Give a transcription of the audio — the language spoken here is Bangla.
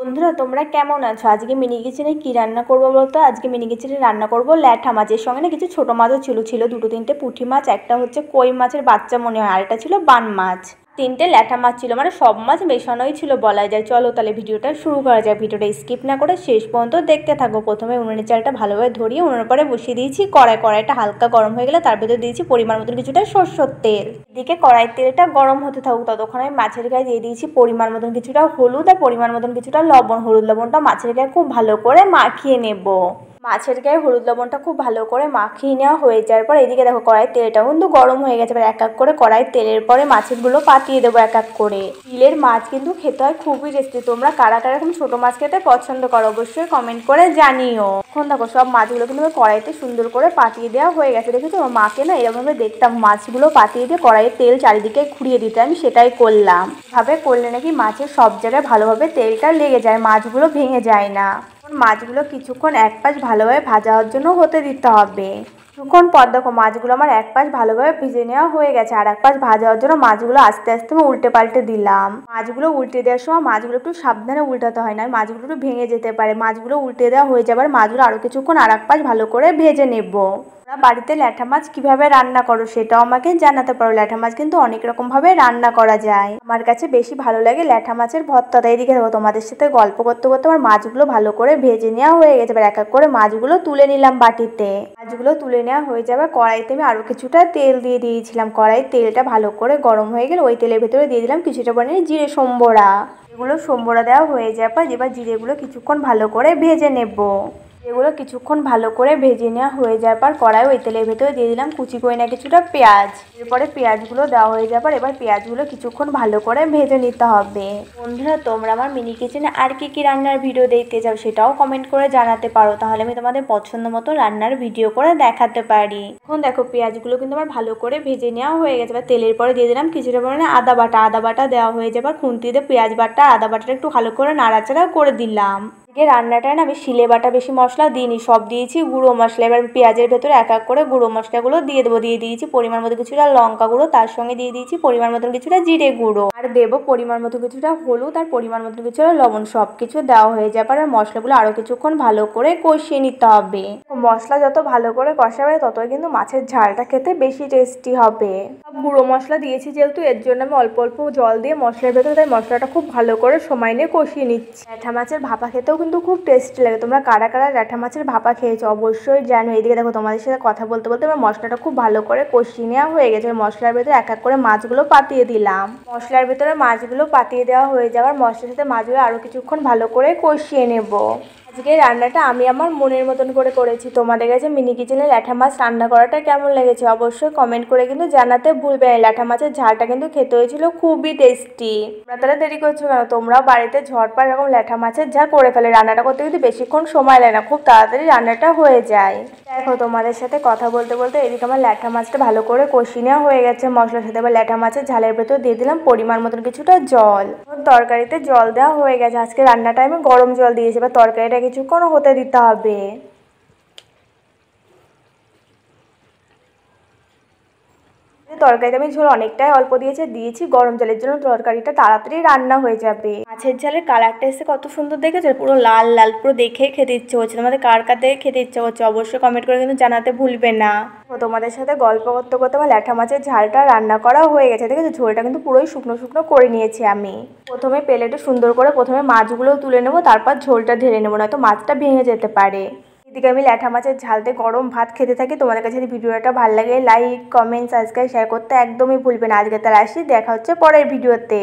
বন্ধুরা তোমরা কেমন আছো? আজকে মিনি কিচেনে কি রান্না করবো বলতো? আজকে মিনি কিচেনে রান্না করবো ল্যাঠা মাছের সঙ্গে না কিছু ছোট মাছও ছিল দুটো তিনটে পুঁটি মাছ, একটা হচ্ছে কই মাছের বাচ্চা মনে হয়, আর একটা ছিল বান মাছ, তিনটে ল্যাঠা মাছ ছিল, মানে সব মাছ মেশানোই ছিল বলা যায়। চলো তাহলে ভিডিওটা শুরু করা যায়। ভিডিওটা স্কিপ না করে শেষ পর্যন্ত দেখতে থাকো। প্রথমে উনুনের চালটা ভালোভাবে ধরিয়ে উনুনের পরে বসিয়ে দিয়েছি কড়াইটা হালকা গরম হয়ে গেলে তার ভেতরে দিয়েছি পরিমাণ মতন কিছুটা সরষের তেল। এদিকে কড়াইয়ের তেলটা গরম হতে থাকুক, ততক্ষণ আমি মাছের গায়ে দিয়ে দিয়েছি পরিমাণ মতন কিছুটা হলুদ আর পরিমাণ মতন কিছুটা লবণ। হলুদ লবণটা মাছের গায়ে খুব ভালো করে মাখিয়ে নেব। মাছের গায়ে হলুদ লবণটা খুব ভালো করে মাখিয়ে নেওয়া হয়ে যাওয়ার পর এদিকে দেখো কড়াইয়ের তেলটা কিন্তু গরম হয়ে গেছে। এবার এক এক করে কড়াইয়ের তেলের পরে মাছগুলো পাতিয়ে দেবো এক এক করে। বিলের মাছ কিন্তু খেতে হয় খুবই টেস্টি। তোমরা কারা কারা এরকম ছোটো মাছ খেতে পছন্দ করো অবশ্যই কমেন্ট করে জানিও। এখন দেখো সব মাছগুলো কিন্তু কড়াইতে সুন্দর করে পাতিয়ে দেওয়া হয়ে গেছে। দেখেছো মাকে না এরকমভাবে দেখতাম মাছগুলো পাতিয়ে দিয়ে কড়াইয়ের তেল চারিদিকে ঘুরিয়ে দিতে, আমি সেটাই করলাম। ভাবে করলে নাকি মাছের সব জায়গায় ভালোভাবে তেলটা লেগে যায়, মাছগুলো ভেঙে যায় না। মাছগুলো কিছুক্ষণ এক পাশ ভালোভাবে ভাজা হওয়ার জন্য হতে দিতে হবে। কিছুক্ষণ পর দেখো মাছগুলো আমার এক পাশ ভালোভাবে ভেজে নেওয়া হয়ে গেছে, আর এক পাশ ভাজা হওয়ার জন্য মাছগুলো আস্তে আস্তে আমি উল্টে পাল্টে দিলাম। মাছগুলো উল্টে দেওয়ার সময় মাছগুলো একটু সাবধানে উল্টাতে হয়, না মাছগুলো একটু ভেঙে যেতে পারে। মাছগুলো উল্টে দেওয়া হয়ে যাবার মাছগুলো আরও কিছুক্ষণ আর এক পাশ ভালো করে ভেজে নেব। বাড়িতে ল্যাঠা মাছ কিভাবে রান্না করো সেটাও আমাকে জানাতে পারো। ল্যাঠা মাছ কিন্তু অনেক রকম ভাবে রান্না করা যায়। আমার কাছে বেশি ভালো লাগে ল্যাঠা মাছের ভর্তাটা। এদিকে দেখো তোমাদের সাথে গল্প করতে করতে আমার মাছগুলো ভালো করে ভেজে নেওয়া হয়ে গেছে। এবার এক এক করে মাছগুলো তুলে নিলাম বাটিতে। মাছগুলো তুলে নেওয়া হয়ে যাবে কড়াইতে আমি আরও কিছুটা তেল দিয়ে দিয়েছিলাম। কড়াইয়ের তেলটা ভালো করে গরম হয়ে গেলে ওই তেলের ভেতরে দিয়ে দিলাম কিছুটা পরিমাণে জিরে সম্বরা। এগুলো সম্বরা দেওয়া হয়ে যাওয়ার পর এবার জিরেগুলো কিছুক্ষণ ভালো করে ভেজে নেব। এগুলো কিছুক্ষণ ভালো করে ভেজে নেওয়া হয়ে যাওয়ার পর কড়াই ওই তেলের ভেতরে দিয়ে দিলাম কুচি করে না কিছুটা পেঁয়াজ। এরপরে পেঁয়াজগুলো দেওয়া হয়ে যাওয়ার পর এবার পেঁয়াজগুলো কিছুক্ষণ ভালো করে ভেজে নিতে হবে। বন্ধুরা তোমরা আমার মিনি কিচেনে আর কি কি রান্নার ভিডিও দেখতে চাও সেটাও কমেন্ট করে জানাতে পারো, তাহলে আমি তোমাদের পছন্দ মতো রান্নার ভিডিও করে দেখাতে পারি। এখন দেখো পেঁয়াজগুলো কিন্তু আমার ভালো করে ভেজে নেওয়া হয়ে গেছে। এবার তেলের পরে দিয়ে দিলাম কিছুটা পরিমাণে আদা বাটা দেওয়া হয়ে যাবার খুন্তি দিয়ে পেঁয়াজ বাটা আদা বাটাটা একটু ভালো করে নাড়াচাড়া করে দিলাম। রান্নাটায় না আমি শিলে বাটা বেশি মশলা দিইনি, সব দিয়েছি গুঁড়ো মশলা। এবার পেঁয়াজের ভেতরে এক এক করে গুঁড়ো মশলাগুলো দিয়ে দেবো। দিয়ে দিয়েছি পরিমাণ মতো কিছুটা লঙ্কা গুঁড়ো, তার সঙ্গে দিয়ে দিয়েছি পরিমাণ মতন কিছুটা জিরে গুঁড়ো, আর দেবো পরিমাণ মতো কিছুটা হলুদ আর পরিমাণ মতো কিছুটা লবণ। সব কিছু দেওয়া হয়ে যাবার আর মশলাগুলো আরও কিছুক্ষণ ভালো করে কষিয়ে নিতে হবে। মশলা যত ভালো করে কষাবে ততই কিন্তু মাছের ঝালটা খেতে বেশি টেস্টি হবে। সব গুঁড়ো মশলা দিয়েছি যেহেতু এর জন্য আমি অল্প অল্প জল দিয়ে মশলার ভেতরে তাই মশলাটা খুব ভালো করে সময় নিয়ে কষিয়ে নিচ্ছি। ল্যাঠা মাছের ভাপা খেতেও কিন্তু খুব টেস্টি লাগে। তোমরা কারা কারা ল্যাঠা মাছের ভাপা খেয়েছো অবশ্যই জানো। এদিকে দেখো তোমাদের সাথে কথা বলতে বলতে আমার মশলাটা খুব ভালো করে কষিয়ে নেওয়া হয়ে গেছে। মশলার ভেতরে এক এক করে মাছগুলো পাতিয়ে দিলাম। মশলার ভেতরে মাছগুলো পাতিয়ে দেওয়া হয়ে যাওয়ার মশলার সাথে মাছগুলো আরও কিছুক্ষণ ভালো করে কষিয়ে নেব। আজকে রান্নাটা আমি আমার মনের মতন করে করেছি। তোমাদের কাছে মিনি কিচেনে ল্যাঠা মাছ রান্না করাটা কেমন লেগেছে অবশ্যই কমেন্ট করে কিন্তু জানাতে ভুলবে না। ল্যাঠা মাছের ঝালটা কিন্তু খেতে হয়েছিল খুবই টেস্টি। তোমরা তাহলে দেরি করছো কেন? তোমরাও বাড়িতে ঝটপট এরকম ল্যাঠা মাছের ঝাল করে ফেলে। রান্নাটা করতে কিন্তু বেশিক্ষণ সময় লাগে না, খুব তাড়াতাড়ি রান্নাটা হয়ে যায়। দেখো তোমাদের সাথে কথা বলতে বলতে এদিকে আমার ল্যাঠা মাছটা ভালো করে কষিয়ে নেওয়া হয়ে গেছে মশলার সাথে। এবার ল্যাঠা মাছের ঝালের ভেতর দিয়ে দিলাম পরিমাণ মতন কিছুটা জল। তরকারিতে জল দেওয়া হয়ে গেছে। আজকে রান্নাটা আমি গরম জল দিয়েছি। এবার তরকারিটা কিছুক্ষণ হতে দিতে হবে। তরকারিতে আমি ঝোল অনেকটাই অল্প দিয়েছি গরম জলের জন্য তরকারিটা তাড়াতাড়ি রান্না হয়ে যাবে। মাছের ঝালের কালারটা এসে কত সুন্দর দেখেছো, পুরো লাল লাল, পুরো দেখেই খেতে ইচ্ছে হচ্ছে। তোমাদের কার কার দেখে খেতে ইচ্ছে হচ্ছে অবশ্যই কমেন্ট করে কিন্তু জানাতে ভুলবে না। তোমাদের সাথে গল্প করতে করতে আমার ল্যাঠা মাছের ঝালটা রান্না করা হয়ে গেছে। দেখেছো ঝোলটা কিন্তু পুরোই শুকনো শুকনো করে নিয়েছি আমি। প্রথমে প্লেটে সুন্দর করে প্রথমে মাছগুলো তুলে নেবো, তারপর ঝোলটা ঢেলে নেবো, নয়তো মাছটা ভেঙে যেতে পারে। এদিকে আমি ল্যাঠা মাছের ঝাল দিয়ে গরম ভাত খেতে থাকি। তোমাদের কাছে যদি ভিডিওটা ভালো লাগে লাইক কমেন্ট সাবস্ক্রাইব শেয়ার করতে একদমই ভুলবে না। আজকে তাহলে আসি, দেখা হচ্ছে পরের ভিডিওতে।